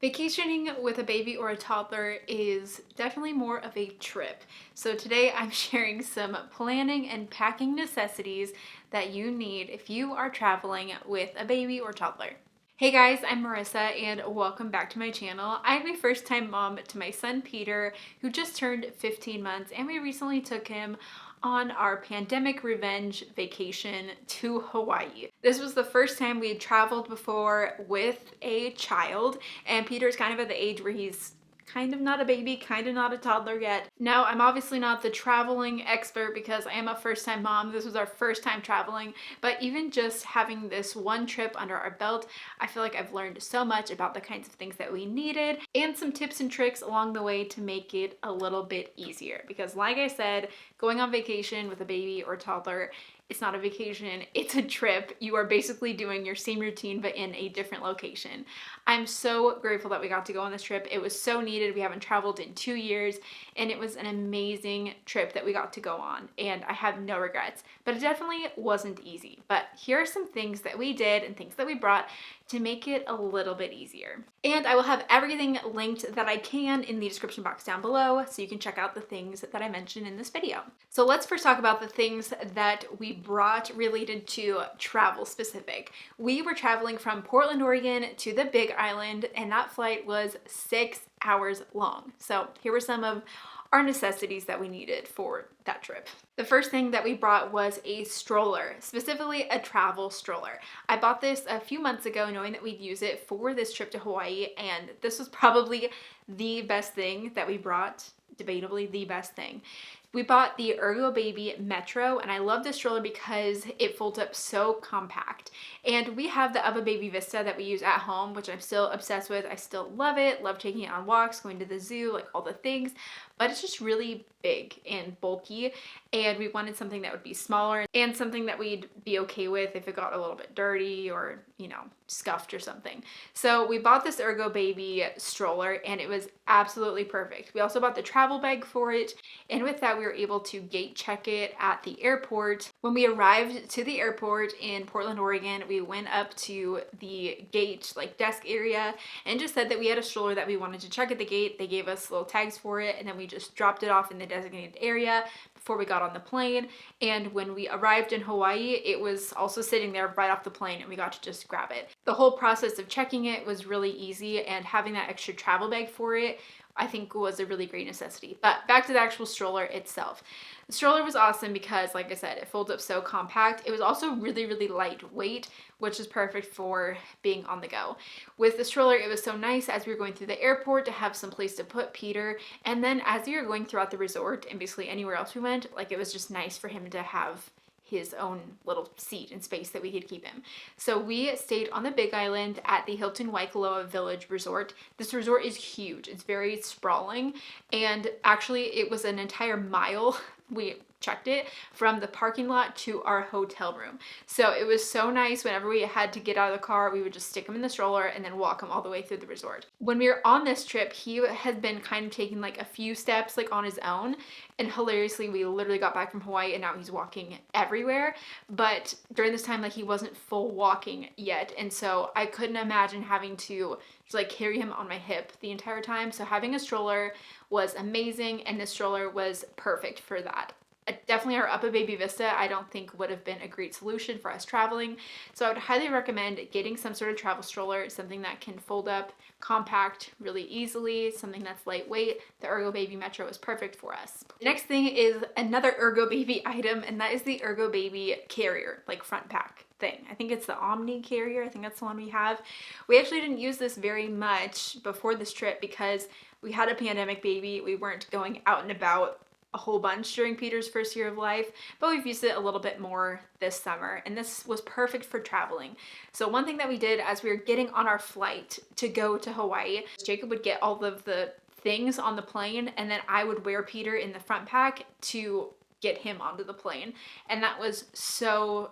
Vacationing with a baby or a toddler is definitely more of a trip. So today I'm sharing some planning and packing necessities that you need if you are traveling with a baby or toddler. Hey guys, I'm Marissa and welcome back to my channel. I'm a first-time mom to my son Peter, who just turned 15 months, and we recently took him on our pandemic revenge vacation to Hawaii. This was the first time we had traveled before with a child, and Peter's kind of at the age where he's kind of not a baby, kind of not a toddler yet. Now, I'm obviously not the traveling expert because I am a first-time mom. This was our first time traveling, but even just having this one trip under our belt, I feel like I've learned so much about the kinds of things that we needed and some tips and tricks along the way to make it a little bit easier. Because like I said, going on vacation with a baby or toddler, it's not a vacation, it's a trip. You are basically doing your same routine, but in a different location. I'm so grateful that we got to go on this trip. It was so needed. We haven't traveled in 2 years, and it was an amazing trip that we got to go on, and I have no regrets. But it definitely wasn't easy. But here are some things that we did and things that we brought to make it a little bit easier. And I will have everything linked that I can in the description box down below, so you can check out the things that I mentioned in this video. So let's first talk about the things that we brought related to travel specific. We were traveling from Portland, Oregon to the Big Island, and that flight was 6 hours long. So here were some of our necessities that we needed for that trip. The first thing that we brought was a stroller, specifically a travel stroller. I bought this a few months ago knowing that we'd use it for this trip to Hawaii, and this was probably the best thing that we brought, debatably the best thing. We bought the Ergo Baby Metro, and I love this stroller because it folds up so compact. And we have the Ubba Baby Vista that we use at home, which I'm still obsessed with. I still love it, love taking it on walks, going to the zoo, like all the things, but it's just really big and bulky, and we wanted something that would be smaller and something that we'd be okay with if it got a little bit dirty or, scuffed or something. So we bought this Ergo Baby stroller, and it was absolutely perfect. We also bought the travel bag for it, and with that we were able to gate check it at the airport. When we arrived to the airport in Portland, Oregon, we went up to the gate desk area and just said that we had a stroller that we wanted to check at the gate. They gave us little tags for it, and then we just dropped it off in the designated area before we got on the plane. And when we arrived in Hawaii, it was also sitting there right off the plane, and we got to just grab it. The whole process of checking it was really easy, and having that extra travel bag for it, I think, was a really great necessity. But back to the actual stroller itself. The stroller was awesome because, like I said, it folds up so compact. It was also really, really lightweight, which is perfect for being on the go. With the stroller, it was so nice as we were going through the airport to have some place to put Peter. And then as we were going throughout the resort and basically anywhere else we went, it was just nice for him to have his own little seat and space that we could keep him. So we stayed on the Big Island at the Hilton Waikoloa Village Resort. This resort is huge. It's very sprawling, and actually it was an entire mile, we checked it, from the parking lot to our hotel room. So it was so nice. Whenever we had to get out of the car, we would just stick him in the stroller and then walk him all the way through the resort. When we were on this trip, he had been kind of taking a few steps on his own, and hilariously we literally got back from Hawaii and now he's walking everywhere. But during this time, he wasn't full walking yet, and so I couldn't imagine having to just carry him on my hip the entire time. So having a stroller was amazing, and this stroller was perfect for that. Definitely our Upper Baby Vista I don't think would have been a great solution for us traveling. So I would highly recommend getting some sort of travel stroller, something that can fold up compact really easily, something that's lightweight. The Ergo Baby Metro is perfect for us. The next thing is another Ergo Baby item, and that is the Ergo Baby carrier, front pack thing. I think it's the Omni carrier. I think that's the one we have. We actually didn't use this very much before this trip because we had a pandemic baby. We weren't going out and about a whole bunch during Peter's first year of life, but we've used it a little bit more this summer, and this was perfect for traveling. So one thing that we did as we were getting on our flight to go to Hawaii, Jacob would get all of the things on the plane, and then I would wear Peter in the front pack to get him onto the plane. And that was so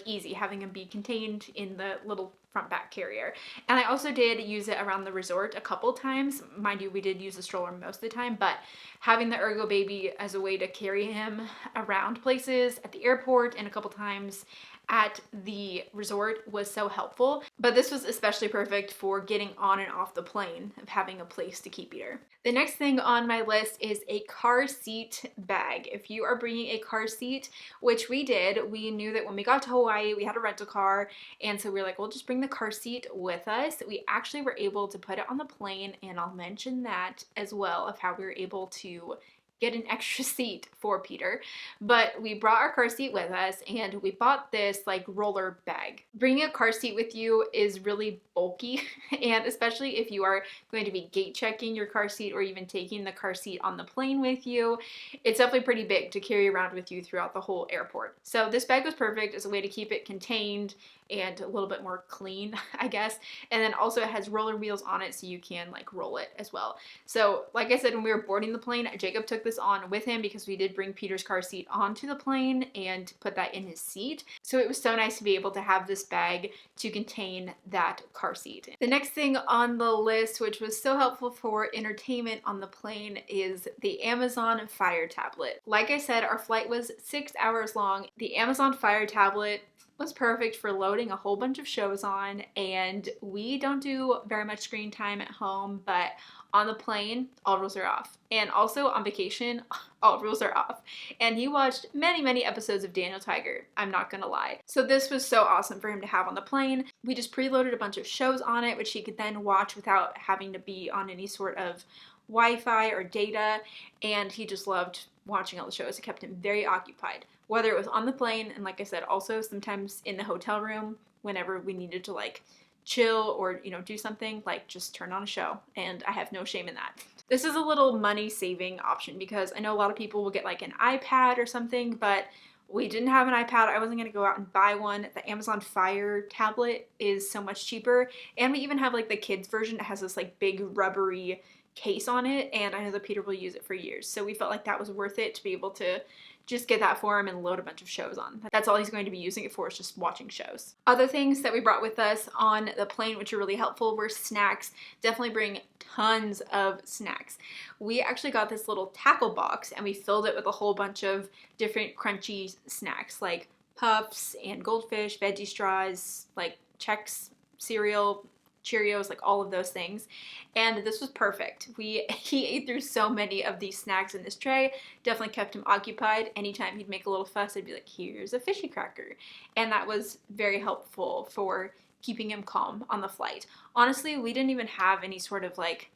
easy, having him be contained in the little front back carrier. And I also did use it around the resort a couple times. Mind you, we did use the stroller most of the time, but having the Ergo Baby as a way to carry him around places at the airport and a couple times at the resort was so helpful, but this was especially perfect for getting on and off the plane, of having a place to keep Peter. The next thing on my list is a car seat bag. If you are bringing a car seat, which we did, we knew that when we got to Hawaii, we had a rental car, and so we were like, we'll just bring the car seat with us. We actually were able to put it on the plane, and I'll mention that as well, of how we were able to get an extra seat for Peter. But we brought our car seat with us, and we bought this like roller bag. Bringing a car seat with you is really bulky, and especially if you are going to be gate checking your car seat or even taking the car seat on the plane with you, it's definitely pretty big to carry around with you throughout the whole airport. So this bag was perfect as a way to keep it contained and a little bit more clean, I guess. And then also it has roller wheels on it, so you can like roll it as well. So like I said, when we were boarding the plane, Jacob took this on with him because we did bring Peter's car seat onto the plane and put that in his seat. So it was so nice to be able to have this bag to contain that car seat. The next thing on the list, which was so helpful for entertainment on the plane, is the Amazon Fire tablet. Like I said, our flight was 6 hours long. The Amazon Fire tablet was perfect for loading a whole bunch of shows on, and we don't do very much screen time at home, but on the plane, all rules are off. And also on vacation, all rules are off. And he watched many episodes of Daniel Tiger, I'm not gonna lie. So this was so awesome for him to have on the plane. We just preloaded a bunch of shows on it, which he could then watch without having to be on any sort of Wi-Fi or data, and he just loved watching all the shows. It kept him very occupied, whether it was on the plane, and like I said, also sometimes in the hotel room whenever we needed to like chill or, you know, do something, like just turn on a show, and I have no shame in that. This is a little money saving option because I know a lot of people will get like an iPad or something, but we didn't have an iPad. I wasn't going to go out and buy one. The Amazon Fire tablet is so much cheaper, and we even have like the kids version. It has this like big rubbery case on it, and I know that Peter will use it for years, so we felt like that was worth it to be able to just get that for him and load a bunch of shows on. That's all he's going to be using it for, is just watching shows. Other things that we brought with us on the plane, which are really helpful, were snacks. Definitely bring tons of snacks. We actually got this little tackle box, and we filled it with a whole bunch of different crunchy snacks like Puffs and Goldfish, veggie straws, like Chex cereal, Cheerios, like all of those things. And this was perfect. He ate through so many of these snacks in this tray. Definitely kept him occupied. Anytime he'd make a little fuss, I'd be like, here's a fishy cracker. And that was very helpful for keeping him calm on the flight. Honestly, we didn't even have any sort of like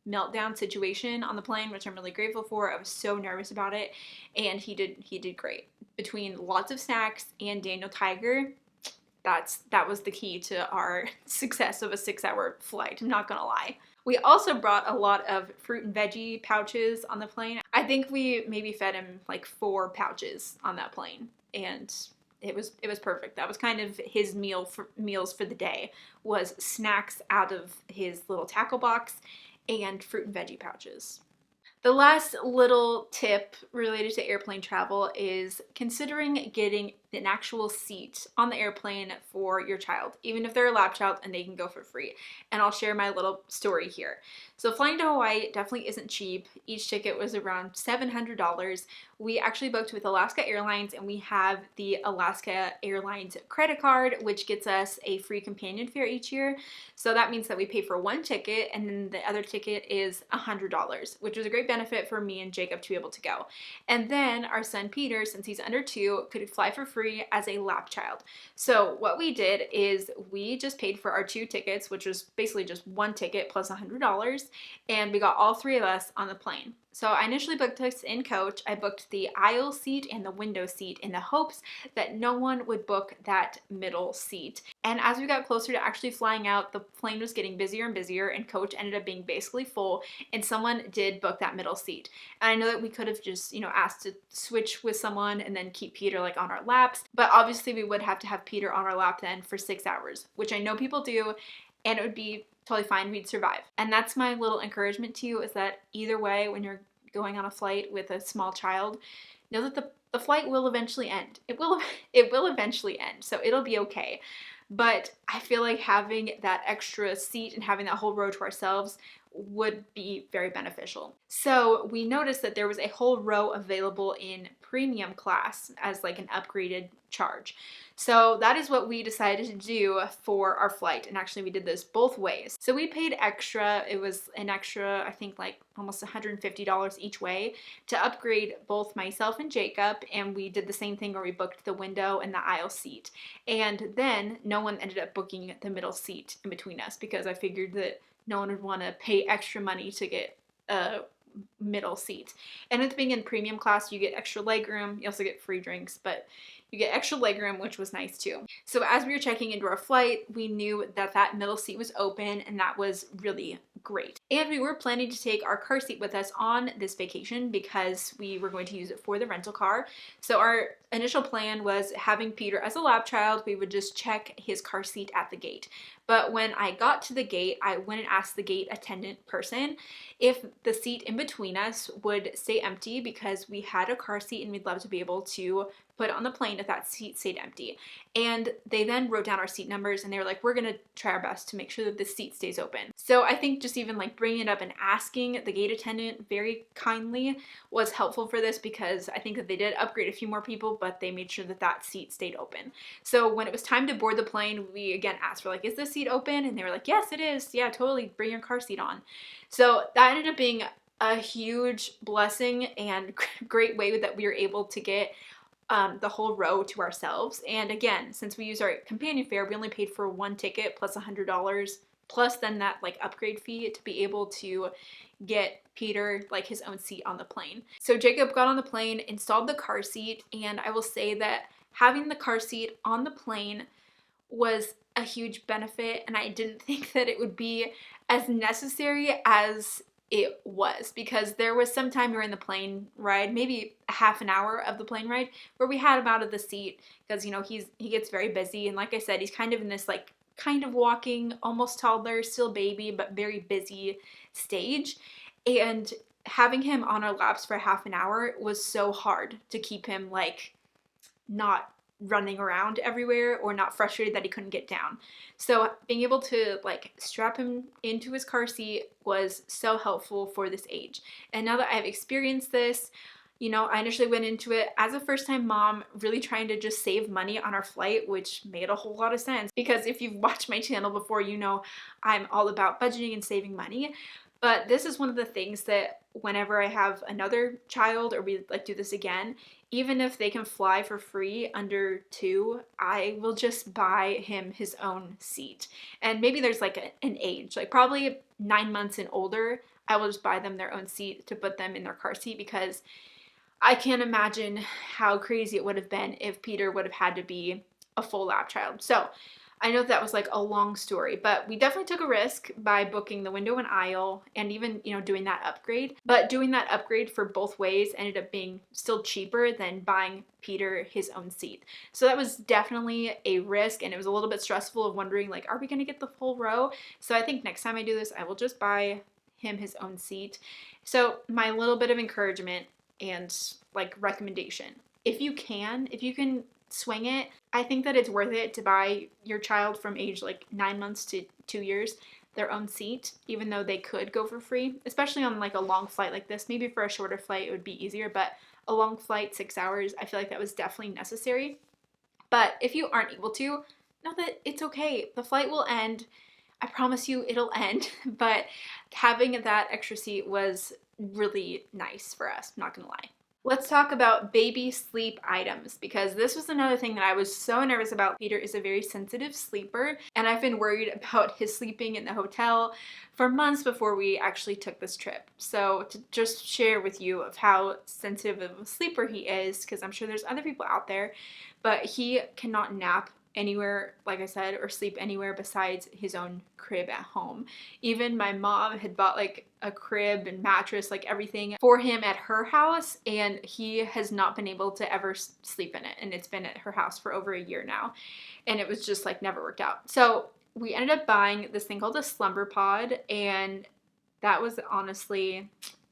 meltdown situation on the plane, which I'm really grateful for. I was so nervous about it, and he did great. Between lots of snacks and Daniel Tiger, that was the key to our success of a 6-hour flight, I'm not gonna lie. We also brought a lot of fruit and veggie pouches on the plane. I think we maybe fed him like 4 pouches on that plane, and it was perfect. That was kind of his meals for the day, was snacks out of his little tackle box and fruit and veggie pouches. The last little tip related to airplane travel is considering getting an actual seat on the airplane for your child, even if they're a lap child and they can go for free. And I'll share my little story here. So flying to Hawaii definitely isn't cheap. Each ticket was around $700. We actually booked with Alaska Airlines, and we have the Alaska Airlines credit card, which gets us a free companion fare each year. So that means that we pay for one ticket, and then the other ticket is $100, which was a great benefit for me and Jacob to be able to go. And then our son Peter, since he's under 2, could fly for free as a lap child. So what we did is we just paid for our 2 tickets, which was basically just one ticket plus $100, and we got all 3 of us on the plane. So I initially booked us in coach. I booked the aisle seat and the window seat in the hopes that no one would book that middle seat. And as we got closer to actually flying out, the plane was getting busier and busier, and coach ended up being basically full, and someone did book that middle seat. And I know that we could have just, asked to switch with someone and then keep Peter like on our laps, but obviously we would have to have Peter on our lap then for 6 hours, which I know people do, and it would be totally fine. We'd survive. And that's my little encouragement to you, is that either way, when you're going on a flight with a small child, know that the flight will eventually end. It will eventually end, so it'll be okay. But I feel like having that extra seat and having that whole row to ourselves would be very beneficial. So we noticed that there was a whole row available in premium class as like an upgraded charge. So that is what we decided to do for our flight. And actually we did this both ways. So we paid extra. It was an extra, I think like almost $150 each way to upgrade both myself and Jacob. And we did the same thing where we booked the window and the aisle seat. And then no one ended up booking the middle seat in between us because I figured that no one would want to pay extra money to get a middle seat. And with being in premium class, you get extra legroom. You also get free drinks, but you get extra legroom, which was nice too. So as we were checking into our flight, we knew that that middle seat was open, and that was really great. And we were planning to take our car seat with us on this vacation because we were going to use it for the rental car. So our initial plan was having Peter as a lap child. We would just check his car seat at the gate. But when I got to the gate, I went and asked the gate attendant person if the seat in between us would stay empty because we had a car seat and we'd love to be able to put it on the plane if that seat stayed empty. And they then wrote down our seat numbers and they were like, we're gonna try our best to make sure that this seat stays open. So I think just even like bringing it up and asking the gate attendant very kindly was helpful for this because I think that they did upgrade a few more people, but they made sure that that seat stayed open. So when it was time to board the plane, we again asked for like, is this seat open? And they were like, yes, it is. Yeah, totally. Bring your car seat on. So that ended up being a huge blessing and great way that we were able to get the whole row to ourselves. And again, since we used our companion fare, we only paid for one ticket plus $100 plus then that like upgrade fee to be able to get Peter like his own seat on the plane. So Jacob got on the plane, installed the car seat, and I will say that having the car seat on the plane was a huge benefit, and I didn't think that it would be as necessary as it was, because there was some time during the plane ride, maybe a half an hour of the plane ride, where we had him out of the seat because, you know, he gets very busy, and like I said, he's kind of in this like kind of walking, almost toddler, still baby, but very busy stage. And having him on our laps for half an hour was so hard to keep him like not running around everywhere or not frustrated that he couldn't get down. So being able to like strap him into his car seat was so helpful for this age. And now that I've experienced this, you know, I initially went into it as a first-time mom, really trying to just save money on our flight, which made a whole lot of sense because if you've watched my channel before, you know I'm all about budgeting and saving money. But this is one of the things that whenever I have another child or we like do this again, even if they can fly for free under 2, I will just buy him his own seat. And maybe there's like an age, like probably 9 months and older, I will just buy them their own seat to put them in their car seat because I can't imagine how crazy it would have been if Peter would have had to be a full lap child. So I know that was like a long story, but we definitely took a risk by booking the window and aisle and even, you know, doing that upgrade. But doing that upgrade for both ways ended up being still cheaper than buying Peter his own seat. So that was definitely a risk, and it was a little bit stressful of wondering like, are we going to get the full row? So I think next time I do this, I will just buy him his own seat. So my little bit of encouragement and like recommendation, if you can swing it, I think that it's worth it to buy your child from age like 9 months to 2 years their own seat, even though they could go for free, especially on like a long flight like this. Maybe for a shorter flight it would be easier, but a long flight, 6 hours, I feel like that was definitely necessary. But if you aren't able to, know that it's okay. The flight will end. I promise you it'll end, but having that extra seat was really nice for us, not gonna lie. Let's talk about baby sleep items, because this was another thing that I was so nervous about. Peter is a very sensitive sleeper, and I've been worried about his sleeping in the hotel for months before we actually took this trip. So to just share with you of how sensitive of a sleeper he is, because I'm sure there's other people out there, but he cannot nap anywhere, like I said, or sleep anywhere besides his own crib at home. Even my mom had bought like a crib and mattress, like everything for him at her house, and he has not been able to ever sleep in it, and it's been at her house for over a year now, and it was just like never worked out. So we ended up buying this thing called a slumber pod, and that was honestly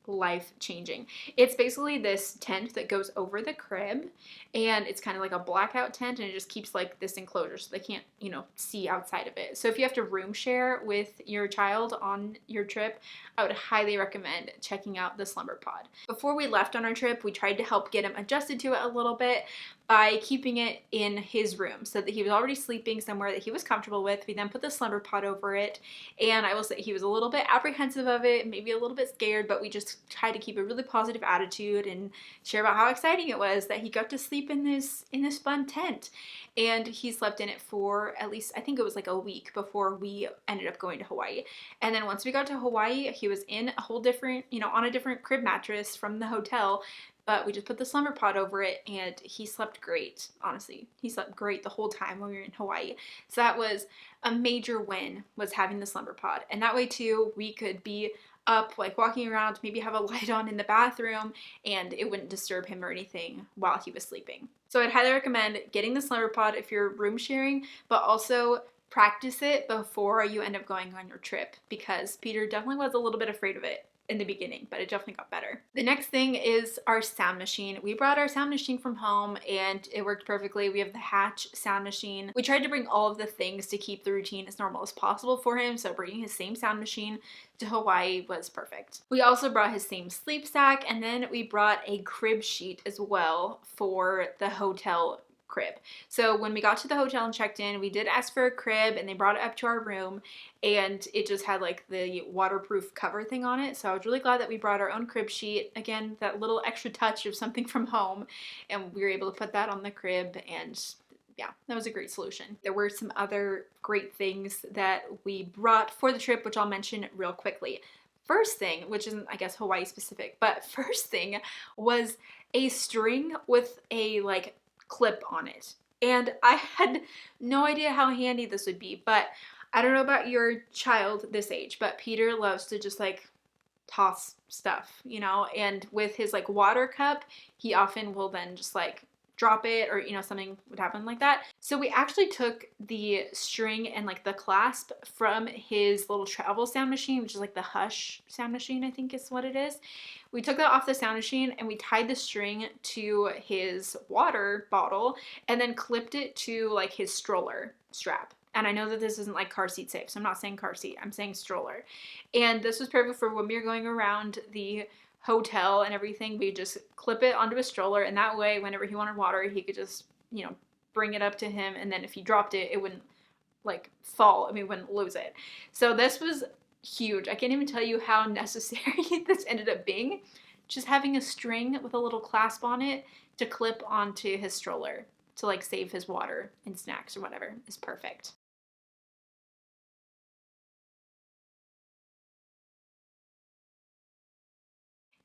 life-changing. It's basically this tent that goes over the crib, and it's kind of like a blackout tent, and it just keeps like this enclosure so they can't, you know, see outside of it. So if you have to room share with your child on your trip, I would highly recommend checking out the slumber pod. Before we left on our trip, we tried to help get him adjusted to it a little bit, by keeping it in his room so that he was already sleeping somewhere that he was comfortable with. We then put the slumber pod over it, and I will say he was a little bit apprehensive of it, maybe a little bit scared, but we just tried to keep a really positive attitude and share about how exciting it was that he got to sleep in this fun tent. And he slept in it for at least, I think it was like a week before we ended up going to Hawaii. And then once we got to Hawaii, he was in a whole different, on a different crib mattress from the hotel, but we just put the slumber pod over it, and he slept great. Honestly, he slept great the whole time when we were in Hawaii. So that was a major win, was having the slumber pod. And that way too, we could be up, like walking around, maybe have a light on in the bathroom, and it wouldn't disturb him or anything while he was sleeping. So I'd highly recommend getting the slumber pod if you're room sharing, but also practice it before you end up going on your trip, because Peter definitely was a little bit afraid of it in the beginning, but it definitely got better. The next thing is our sound machine. We brought our sound machine from home and it worked perfectly. We have the Hatch sound machine. We tried to bring all of the things to keep the routine as normal as possible for him, so bringing his same sound machine to Hawaii was perfect. We also brought his same sleep sack, and then we brought a crib sheet as well for the hotel crib. So when we got to the hotel and checked in, we did ask for a crib, and they brought it up to our room, and it just had like the waterproof cover thing on it. So I was really glad that we brought our own crib sheet. Again, that little extra touch of something from home, and we were able to put that on the crib, and yeah, that was a great solution. There were some other great things that we brought for the trip, which I'll mention real quickly. First thing, which isn't, I guess, Hawaii specific, but first thing was a string with a like clip on it. And I had no idea how handy this would be, but I don't know about your child this age, but Peter loves to just like toss stuff, and with his like water cup, he often will then just like drop it, or something would happen like that. So we actually took the string and like the clasp from his little travel sound machine, which is like the Hush sound machine, I think is what it is. We took that off the sound machine and we tied the string to his water bottle and then clipped it to like his stroller strap. And I know that this isn't like car seat safe, so I'm not saying car seat, I'm saying stroller. And this was perfect for when we were going around the hotel and everything. We just clip it onto a stroller, and that way whenever he wanted water, he could just bring it up to him, and then if he dropped it, it wouldn't like fall, we wouldn't lose it. So this was huge. I can't even tell you how necessary this ended up being, just having a string with a little clasp on it to clip onto his stroller to like save his water and snacks or whatever is perfect.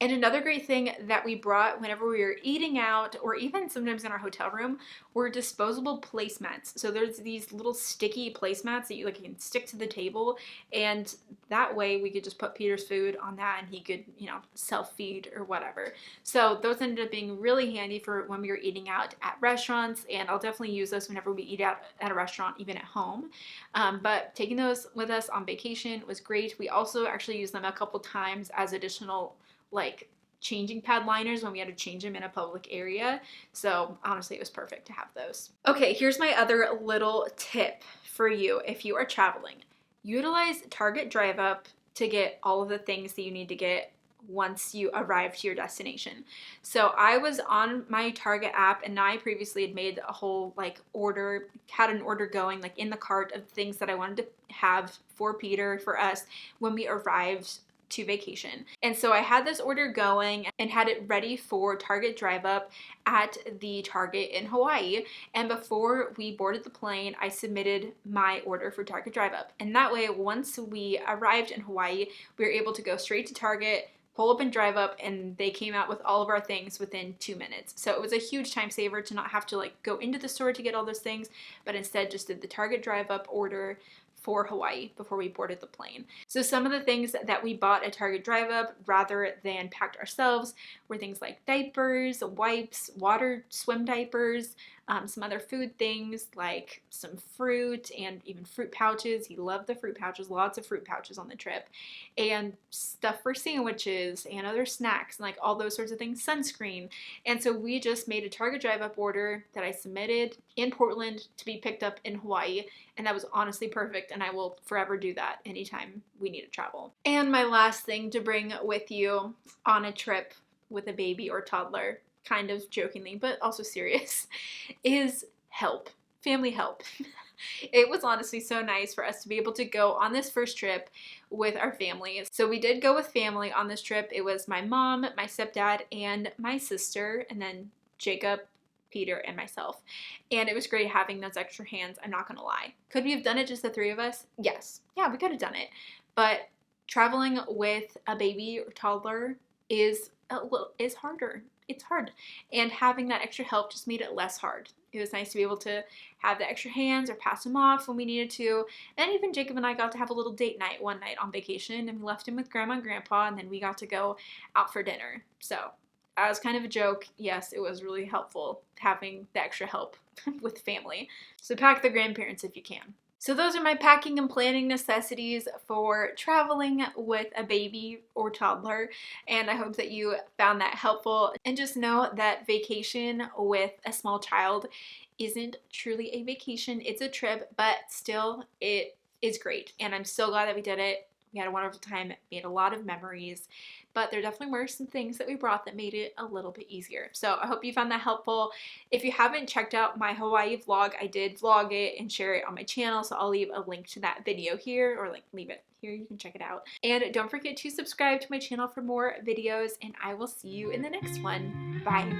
And another great thing that we brought whenever we were eating out, or even sometimes in our hotel room, were disposable placemats. So there's these little sticky placemats that you can stick to the table, and that way we could just put Peter's food on that and he could, self-feed or whatever. So those ended up being really handy for when we were eating out at restaurants, and I'll definitely use those whenever we eat out at a restaurant, even at home. But taking those with us on vacation was great. We also actually used them a couple times as additional like changing pad liners when we had to change them in a public area. So honestly, it was perfect to have those. Okay, here's my other little tip for you if you are traveling. Utilize Target Drive Up to get all of the things that you need to get once you arrive to your destination. So I was on my Target app, and I previously had made a whole had an order going like in the cart of things that I wanted to have for Peter, for us, when we arrived to vacation. And so I had this order going and had it ready for Target Drive Up at the Target in Hawaii. And before we boarded the plane, I submitted my order for Target Drive Up. And that way, once we arrived in Hawaii, we were able to go straight to Target, pull up and drive up, and they came out with all of our things within 2 minutes. So it was a huge time saver to not have to go into the store to get all those things, but instead just did the Target Drive Up order for Hawaii before we boarded the plane. So some of the things that we bought at Target Drive Up rather than packed ourselves were things like diapers, wipes, water swim diapers, some other food things like some fruit and even fruit pouches. He loved the fruit pouches, lots of fruit pouches on the trip, and stuff for sandwiches and other snacks and all those sorts of things, sunscreen. And so we just made a Target Drive Up order that I submitted in Portland to be picked up in Hawaii, and that was honestly perfect, and I will forever do that anytime we need to travel. And my last thing to bring with you on a trip with a baby or toddler kind of jokingly, but also serious, is help. Family help. It was honestly so nice for us to be able to go on this first trip with our family. So we did go with family on this trip. It was my mom, my stepdad, and my sister, and then Jacob, Peter, and myself. And it was great having those extra hands, I'm not gonna lie. Could we have done it just the three of us? Yes. Yeah, we could have done it. But traveling with a baby or toddler is harder. It's hard. And having that extra help just made it less hard. It was nice to be able to have the extra hands or pass them off when we needed to. And even Jacob and I got to have a little date night one night on vacation, and we left him with grandma and grandpa, and then we got to go out for dinner. So that was kind of a joke. Yes, it was really helpful having the extra help with family. So pack the grandparents if you can. So those are my packing and planning necessities for traveling with a baby or toddler, and I hope that you found that helpful. And just know that vacation with a small child isn't truly a vacation, it's a trip, but still it is great, and I'm so glad that we did it. We had a wonderful time, made a lot of memories, but there definitely were some things that we brought that made it a little bit easier. So I hope you found that helpful. If you haven't checked out my Hawaii vlog, I did vlog it and share it on my channel, so I'll leave a link to that video here, or leave it here, you can check it out. And don't forget to subscribe to my channel for more videos, and I will see you in the next one. Bye.